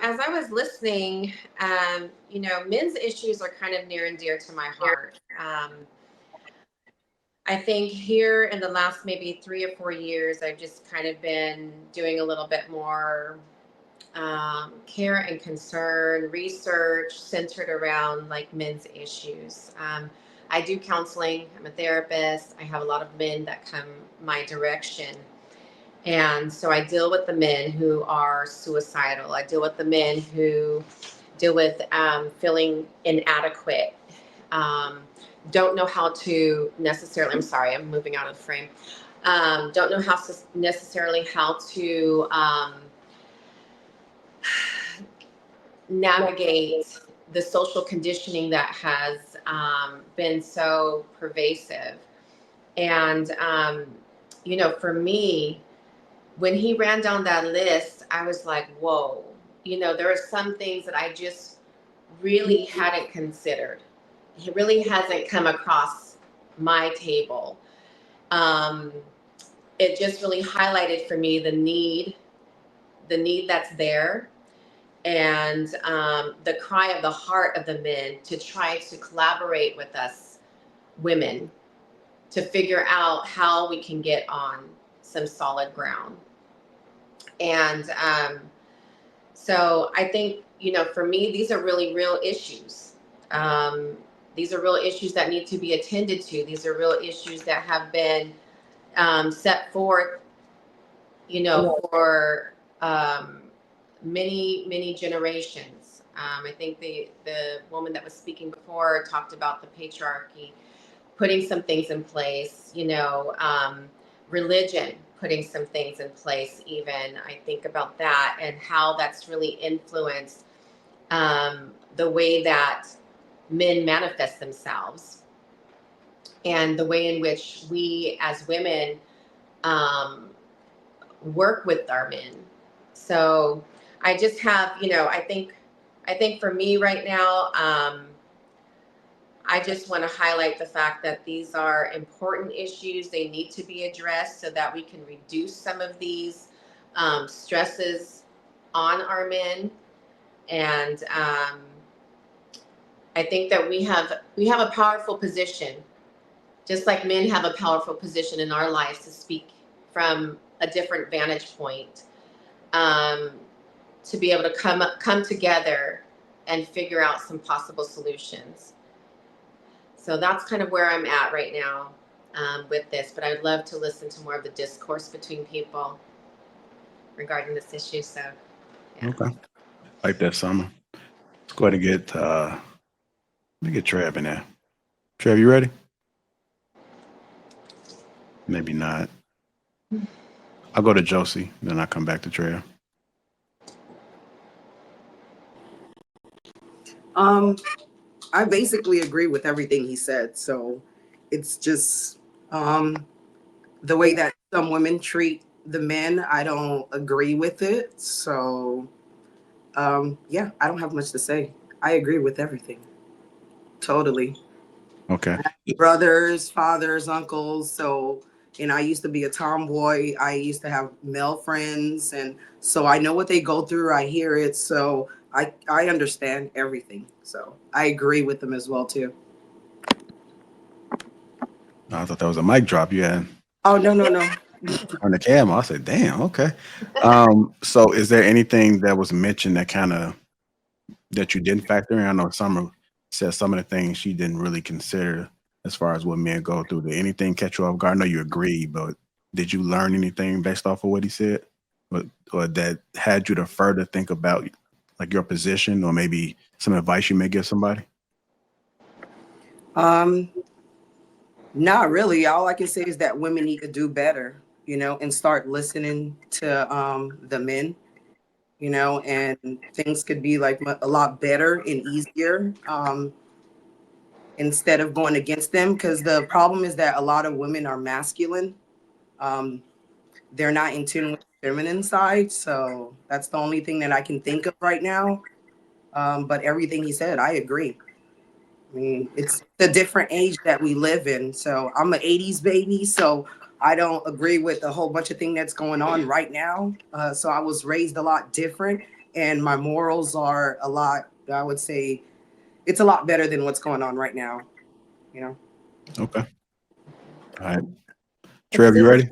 as I was listening, men's issues are kind of near and dear to my heart. I think here in the last maybe 3 or 4 years, I've just kind of been doing a little bit more care and concern research centered around like men's issues. I do counseling. I'm a therapist. I have a lot of men that come my direction. And so I deal with the men who are suicidal. I deal with the men who deal with feeling inadequate, um, don't know how to necessarily, I'm sorry, I'm moving out of the frame. Don't know necessarily how to navigate the social conditioning that has been so pervasive. And, for me, when he ran down that list, I was like, whoa, there are some things that I just really hadn't considered. It really hasn't come across my table. Um, it just really highlighted for me the need that's there, and the cry of the heart of the men to try to collaborate with us women to figure out how we can get on some solid ground. And so I think, for me, these are really real issues. These are real issues that need to be attended to. These are real issues that have been set forth, for many, many generations. I think the woman that was speaking before talked about the patriarchy putting some things in place, religion putting some things in place. Even I think about that and how that's really influenced the way that men manifest themselves and the way in which we as women work with our men. So I just have, I think for me right now, I just want to highlight the fact that these are important issues. They need to be addressed so that we can reduce some of these stresses on our men. And I think that we have a powerful position, just like men have a powerful position in our lives to speak from a different vantage point, to be able to come together and figure out some possible solutions. So that's kind of where I'm at right now with this, but I'd love to listen to more of the discourse between people regarding this issue. So, yeah. Okay. Like that, Summer. Let's go ahead and let me get Trev in there. Trev, you ready? Maybe not. I'll go to Josie, then I'll come back to Trev. I basically agree with everything he said. So it's just the way that some women treat the men, I don't agree with it. So yeah, I don't have much to say. I agree with everything. Totally. Okay. Brothers, fathers, uncles. So, I used to be a tomboy. I used to have male friends. And so I know what they go through. I hear it. So I understand everything. So I agree with them as well, too. I thought that was a mic drop. You had Oh, no. on the camera. I said, damn, okay. So is there anything that was mentioned that you didn't factor in? I know Summer said some of the things she didn't really consider as far as what men go through. Did anything catch you off guard? I know you agreed, but did you learn anything based off of what he said? Or that had you to further think about like your position or maybe some advice you may give somebody? Not really. All I can say is that women need to do better, and start listening to the men, and things could be like a lot better and easier instead of going against them. Because the problem is that a lot of women are masculine. They're not in tune with the feminine side. So that's the only thing that I can think of right now. But everything he said, I agree. I mean, it's the different age that we live in. So I'm an 80s baby, so I don't agree with a whole bunch of things that's going on right now. So I was raised a lot different. and my morals are a lot, I would say it's a lot better than what's going on right now, you know? Okay. All right. Trev, you ready?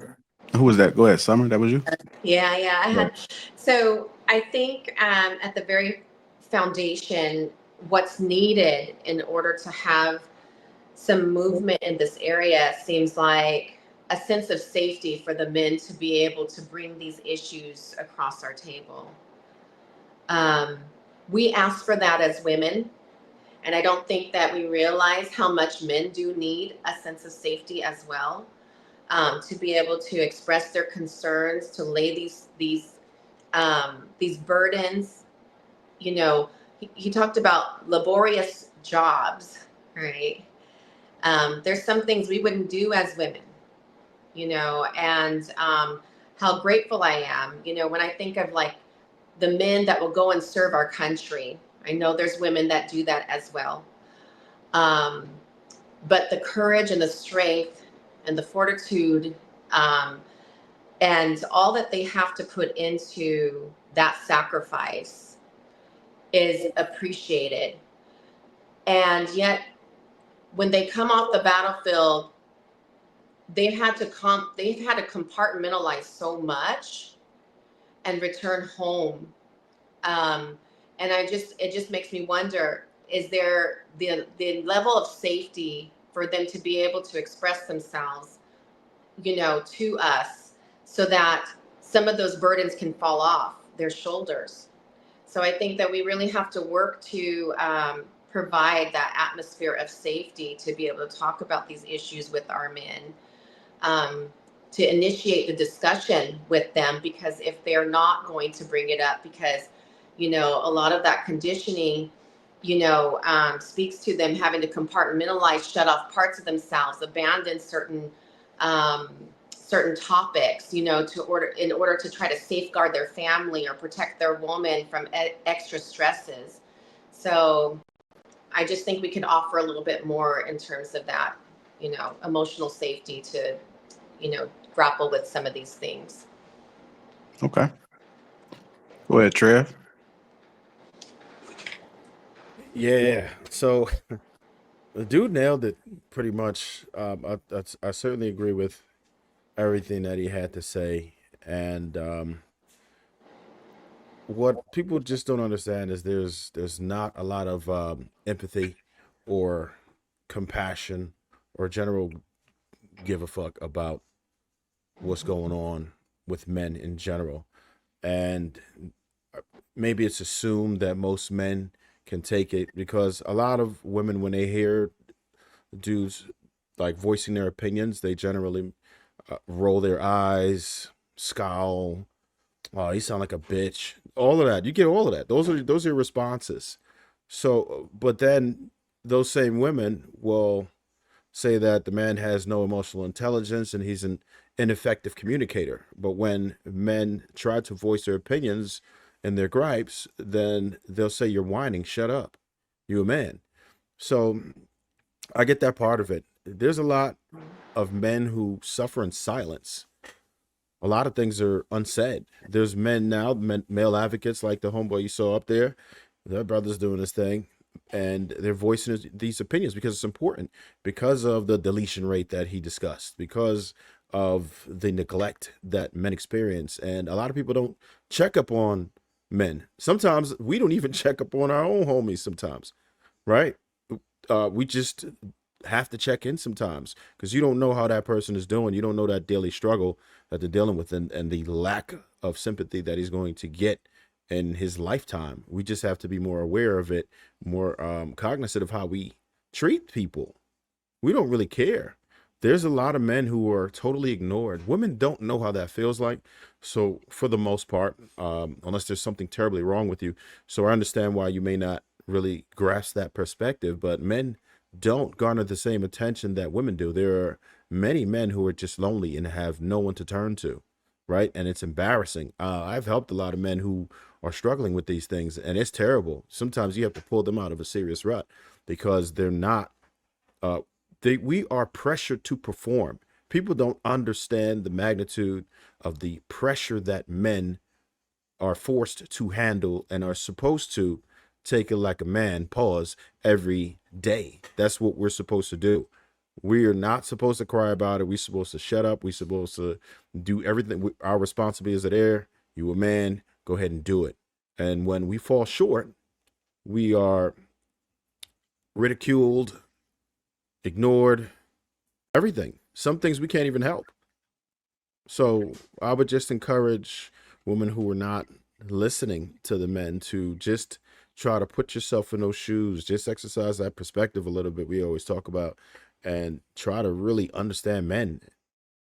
Who was that? Go ahead, Summer. That was you? Yeah, I Yeah. had. So I think at the very foundation, what's needed in order to have some movement in this area seems like a sense of safety for the men to be able to bring these issues across our table. Um, we ask for that as women, and I don't think that we realize how much men do need a sense of safety as well, to be able to express their concerns, to lay these burdens. You know, he talked about laborious jobs, right? There's some things we wouldn't do as women, you know, and how grateful I am, you know, when I think of like the men that will go and serve our country. I know there's women that do that as well. Um, but the courage and the strength and the fortitude, um, and all that they have to put into that sacrifice is appreciated. And yet, when they come off the battlefield, they've had to compartmentalize so much and return home. Um, and it just makes me wonder: is there the level of safety for them to be able to express themselves, you know, to us, so that some of those burdens can fall off their shoulders? So I think that we really have to work to provide that atmosphere of safety to be able to talk about these issues with our men, um, to initiate the discussion with them, because if they're not going to bring it up, because, you know, a lot of that conditioning, you know, speaks to them having to compartmentalize, shut off parts of themselves, abandon um, certain topics, you know, in order to try to safeguard their family or protect their woman from extra stresses. So I just think we could offer a little bit more in terms of that, you know, emotional safety to, you know, grapple with some of these things. Okay. Go ahead, Trev. Yeah. So the dude nailed it pretty much. I certainly agree with everything that he had to say. And what people just don't understand is there's not a lot of empathy or compassion or general give a fuck about what's going on with men in general. And maybe it's assumed that most men can take it because a lot of women, when they hear dudes like voicing their opinions, they generally roll their eyes, scowl. Oh, he sound like a bitch. All of that, you get all of that. Those are your responses. So, but then those same women will say that the man has no emotional intelligence and he's an ineffective communicator. But when men try to voice their opinions and their gripes, then they'll say, "You're whining. Shut up. You a man." So I get that part of it. There's a lot of men who suffer in silence. A lot of things are unsaid. There's men now, male advocates like the homeboy you saw up there. Their brother's doing this thing, and they're voicing these opinions because it's important, because of the deletion rate that he discussed, because of the neglect that men experience. And a lot of people don't check up on men. Sometimes we don't even check up on our own homies sometimes, right? We just have to check in sometimes because you don't know how that person is doing. You don't know that daily struggle that they're dealing with, and the lack of sympathy that he's going to get in his lifetime. We just have to be more aware of it, more cognizant of how we treat people. We don't really care. There's a lot of men who are totally ignored. Women don't know how that feels like. So for the most part, unless there's something terribly wrong with you. So I understand why you may not really grasp that perspective, but men don't garner the same attention that women do. There are many men who are just lonely and have no one to turn to, right? And it's embarrassing. I've helped a lot of men who are struggling with these things, and it's terrible. Sometimes you have to pull them out of a serious rut because they're not uh, we are pressured to perform. People don't understand the magnitude of the pressure that men are forced to handle and are supposed to take it like a man, pause, every day. That's what we're supposed to do. We are not supposed to cry about it. We're supposed to shut up. We're supposed to do everything. Our responsibility is there. You a man, go ahead and do it. And when we fall short, we are ridiculed, ignored, everything. Some things we can't even help. So I would just encourage women who are not listening to the men to just try to put yourself in those shoes, just exercise that perspective a little bit we always talk about, and try to really understand men